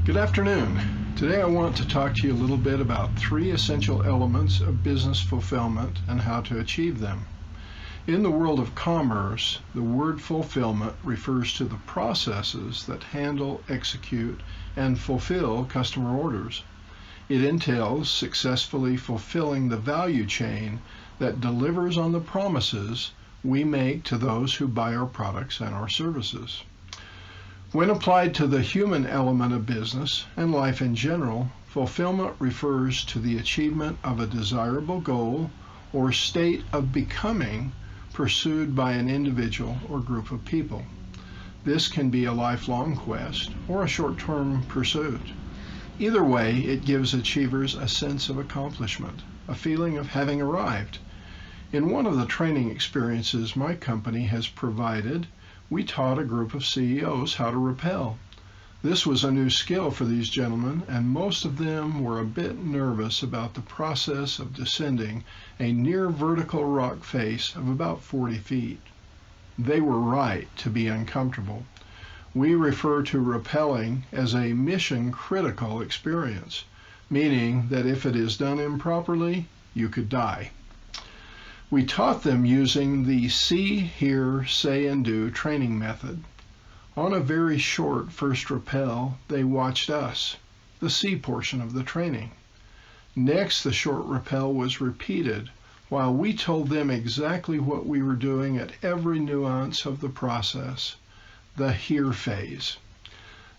Good afternoon. Today I want to talk to you a little bit about 3 essential elements of business fulfillment and how to achieve them. In the world of commerce, the word fulfillment refers to the processes that handle, execute, and fulfill customer orders. It entails successfully fulfilling the value chain that delivers on the promises we make to those who buy our products and our services. When applied to the human element of business and life in general, fulfillment refers to the achievement of a desirable goal or state of becoming pursued by an individual or group of people. This can be a lifelong quest or a short-term pursuit. Either way, it gives achievers a sense of accomplishment, a feeling of having arrived. In one of the training experiences my company has provided, we taught a group of CEOs how to rappel. This was a new skill for these gentlemen, and most of them were a bit nervous about the process of descending a near vertical rock face of about 40 feet. They were right to be uncomfortable. We refer to rappelling as a mission-critical experience, meaning that if it is done improperly, you could die. We taught them using the see, hear, say, and do training method. On a very short first rappel, they watched us, the see portion of the training. Next, the short rappel was repeated while we told them exactly what we were doing at every nuance of the process, the hear phase.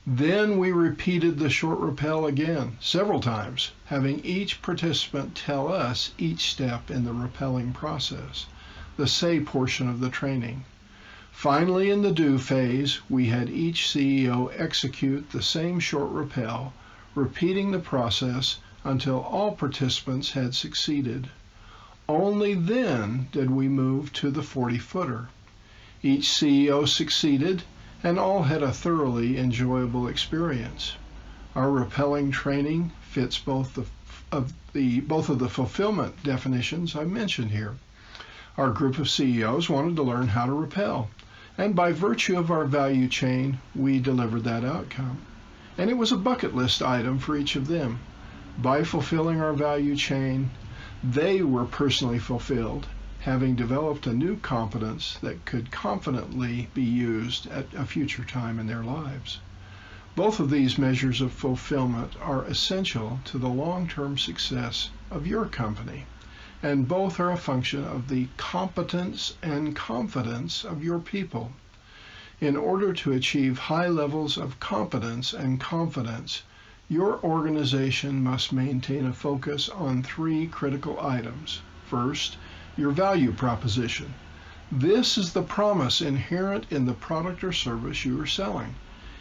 Then we repeated the short rappel again, several times, having each participant tell us each step in the rappelling process, the say portion of the training. Finally, in the do phase, we had each CEO execute the same short rappel, repeating the process until all participants had succeeded. Only then did we move to the 40-footer. Each CEO succeeded, and all had a thoroughly enjoyable experience. Our rappelling training fits both of the fulfillment definitions I mentioned here. Our group of CEOs wanted to learn how to rappel, and by virtue of our value chain, we delivered that outcome. And it was a bucket list item for each of them. By fulfilling our value chain, they were personally fulfilled, having developed a new competence that could confidently be used at a future time in their lives. Both of these measures of fulfillment are essential to the long-term success of your company, and both are a function of the competence and confidence of your people. In order to achieve high levels of competence and confidence, your organization must maintain a focus on 3 critical items. First, your value proposition. This is the promise inherent in the product or service you are selling.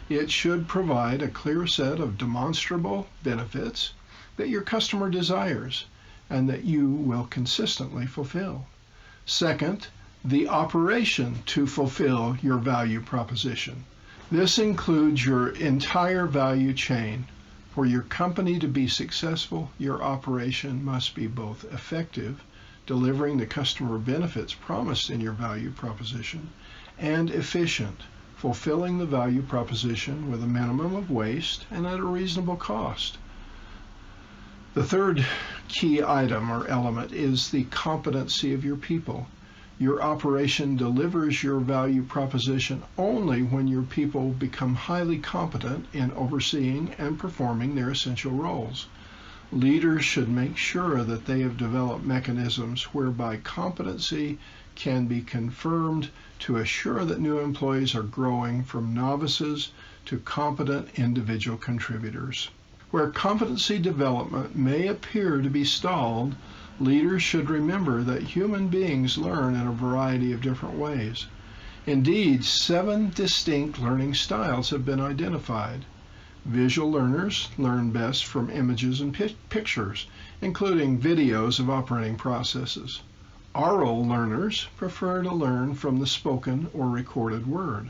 It should provide a clear set of demonstrable benefits that your customer desires and that you will consistently fulfill. Second, the operation to fulfill your value proposition. This includes your entire value chain. For your company to be successful, your operation must be both effective, delivering the customer benefits promised in your value proposition, and efficient, fulfilling the value proposition with a minimum of waste and at a reasonable cost. The third key item or element is the competency of your people. Your operation delivers your value proposition only when your people become highly competent in overseeing and performing their essential roles. Leaders should make sure that they have developed mechanisms whereby competency can be confirmed to assure that new employees are growing from novices to competent individual contributors. Where competency development may appear to be stalled, leaders should remember that human beings learn in a variety of different ways. Indeed, 7 distinct learning styles have been identified. Visual learners learn best from images and pictures, including videos of operating processes. Oral learners prefer to learn from the spoken or recorded word.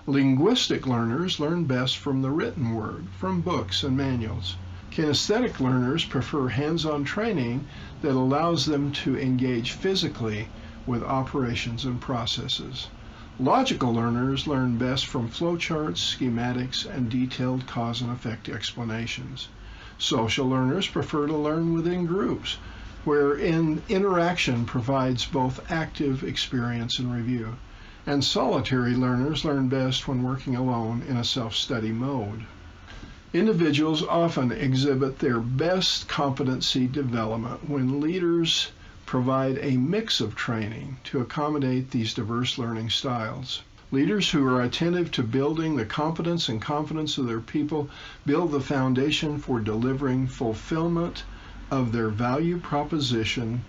Linguistic learners learn best from the written word, from books and manuals. Kinesthetic learners prefer hands-on training that allows them to engage physically with operations and processes. Logical learners learn best from flowcharts, schematics, and detailed cause and effect explanations. Social learners prefer to learn within groups, wherein interaction provides both active experience and review. And solitary learners learn best when working alone in a self-study mode. Individuals often exhibit their best competency development when leaders provide a mix of training to accommodate these diverse learning styles. Leaders who are attentive to building the competence and confidence of their people build the foundation for delivering fulfillment of their value proposition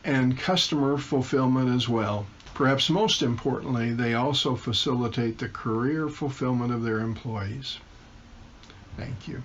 and customer fulfillment as well. Perhaps most importantly, they also facilitate the career fulfillment of their employees. Thank you.